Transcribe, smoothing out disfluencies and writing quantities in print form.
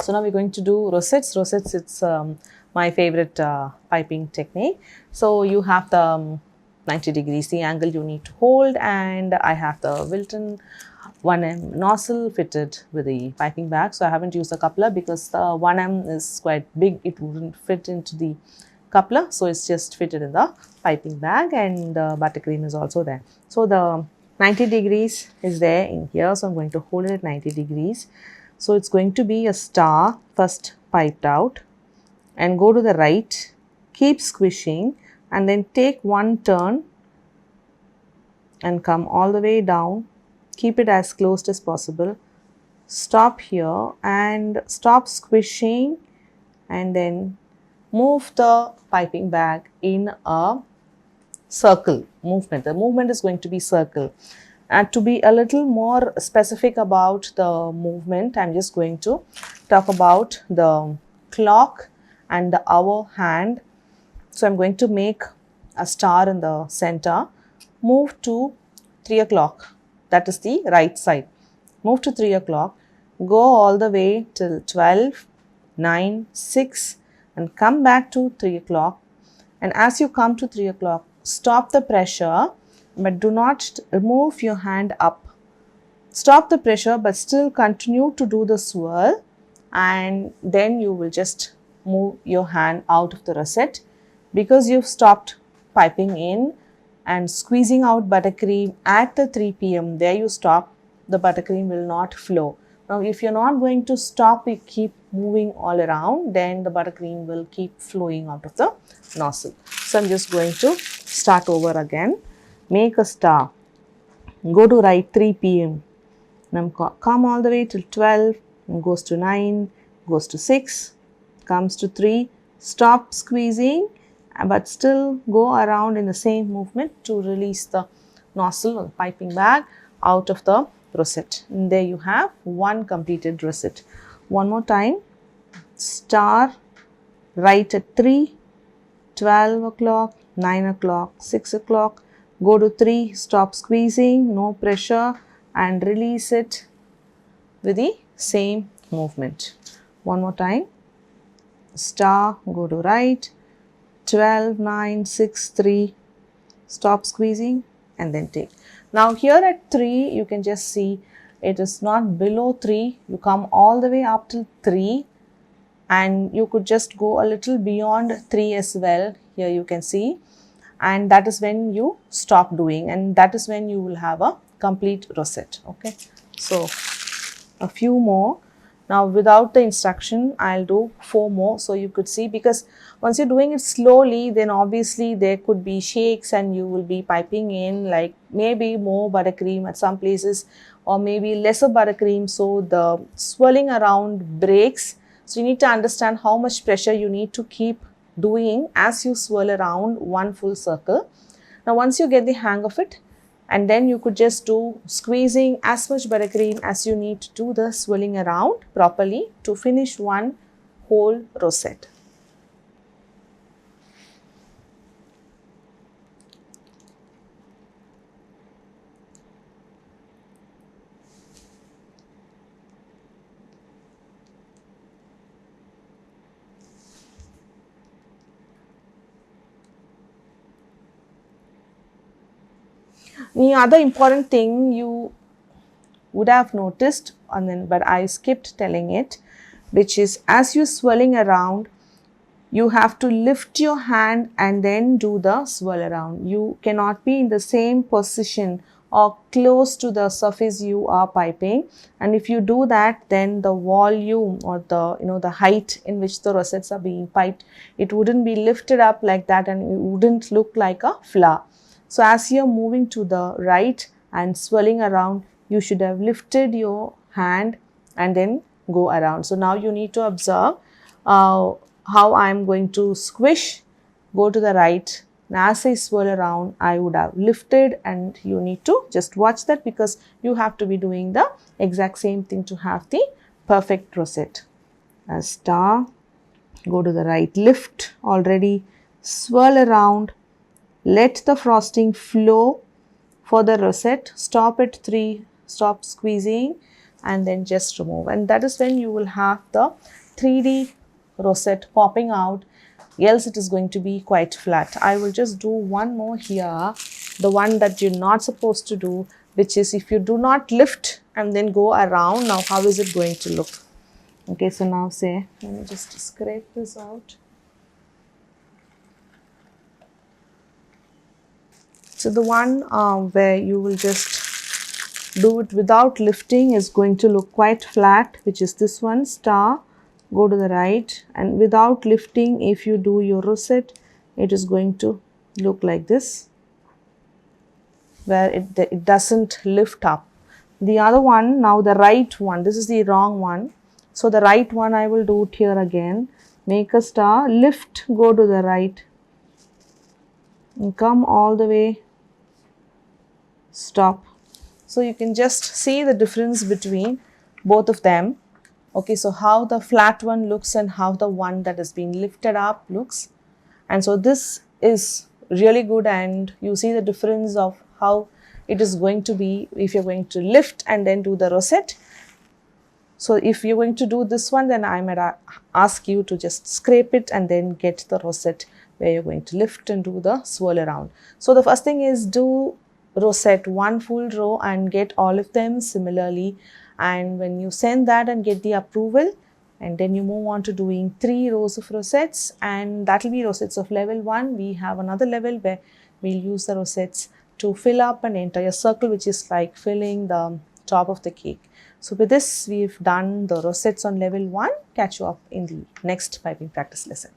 So now we're going to do rosettes. Rosettes, it's my favorite piping technique. So you have the 90 degrees, the angle you need to hold, and I have the Wilton 1M nozzle fitted with the piping bag. So I haven't used the coupler because the 1M is quite big. It wouldn't fit into the coupler. So it's just fitted in the piping bag, and the buttercream is also there. So the 90 degrees is there in here. So I'm going to hold it at 90 degrees. So it's going to be a star first piped out, and go to the right, keep squishing, and then take one turn and come all the way down. Keep it as closed as possible. Stop here and stop squishing, and then move the piping bag in a circle movement. The movement is going to be circle. And to be a little more specific about the movement, I'm just going to talk about the clock and the hour hand. So I'm going to make a star in the center. Move to 3 o'clock. That is the right side. Move to 3 o'clock. Go all the way till 12, 9, 6, and come back to 3 o'clock. And as you come to 3 o'clock, stop the pressure, but do not move your hand up. Stop the pressure, but still continue to do the swirl, and then you will just move your hand out of the rosette because you've stopped piping in and squeezing out buttercream at the 3 p.m. There you stop. The buttercream will not flow. Now, if you're not going to stop, you keep moving all around, then the buttercream will keep flowing out of the nozzle. So I'm just going to start over again. Make a star. Go to right 3 p.m. Now come all the way till 12, and goes to 9, goes to 6, comes to 3. Stop squeezing, but still go around in the same movement to release the nozzle or piping bag out of the rosette. And there you have one completed rosette. One more time. Star right at 3, 12 o'clock, 9 o'clock, 6 o'clock. Go to 3, stop squeezing, no pressure, and release it with the same movement. One more time. Star, go to right, 12, 9, 6, 3, stop squeezing, and then take. Now here at 3, you can just see it is not below 3. You come all the way up till 3, and you could just go a little beyond 3 as well. Here you can see, and that is when you stop doing, and that is when you will have a complete rosette. Okay, so a few more. Now without the instruction, I'll do 4 more so you could see, because once you're doing it slowly, then obviously there could be shakes and you will be piping in like maybe more buttercream at some places, or maybe lesser buttercream, so the swirling around breaks. So you need to understand how much pressure you need to keep doing as you swirl around one full circle. Now once you get the hang of it, and then you could just do squeezing as much buttercream as you need to do the swirling around properly to finish one whole rosette. The other important thing you would have noticed, and then but I skipped telling it, which is as you're swirling around, you have to lift your hand and then do the swirl around. You cannot be in the same position or close to the surface you are piping, and if you do that, then the volume or the height in which the rosettes are being piped, it wouldn't be lifted up like that, and it wouldn't look like a flower. So as you're moving to the right and swirling around, you should have lifted your hand and then go around. So now you need to observe how I'm going to squish, go to the right. Now as I swirl around, I would have lifted, and you need to just watch that because you have to be doing the exact same thing to have the perfect rosette. A star, go to the right, lift already, swirl around, let the frosting flow for the rosette, stop at 3, stop squeezing, and then just remove, and that is when you will have the 3D rosette popping out, else it is going to be quite flat. I will just do one more here, the one that you're not supposed to do, which is if you do not lift and then go around. Now how is it going to look? Okay, so now say, let me just scrape this out. So the one where you will just do it without lifting is going to look quite flat, which is this one, star. Go to the right, and without lifting, if you do your rosette, it is going to look like this, where it doesn't lift up. The other one, now the right one, this is the wrong one. So the right one, I will do it here again. Make a star, lift, go to the right, and come all the way, stop. So you can just see the difference between both of them. Okay, so how the flat one looks and how the one that has been lifted up looks. And so this is really good, and you see the difference of how it is going to be if you're going to lift and then do the rosette. So if you're going to do this one, then I might ask you to just scrape it and then get the rosette where you're going to lift and do the swirl around. So the first thing is do rosette one full row and get all of them similarly. And when you send that and get the approval, and then you move on to doing 3 rows of rosettes, and that will be rosettes of level 1. We have another level where we'll use the rosettes to fill up an entire circle, which is like filling the top of the cake. So with this, we've done the rosettes on level 1. Catch you up in the next piping practice lesson.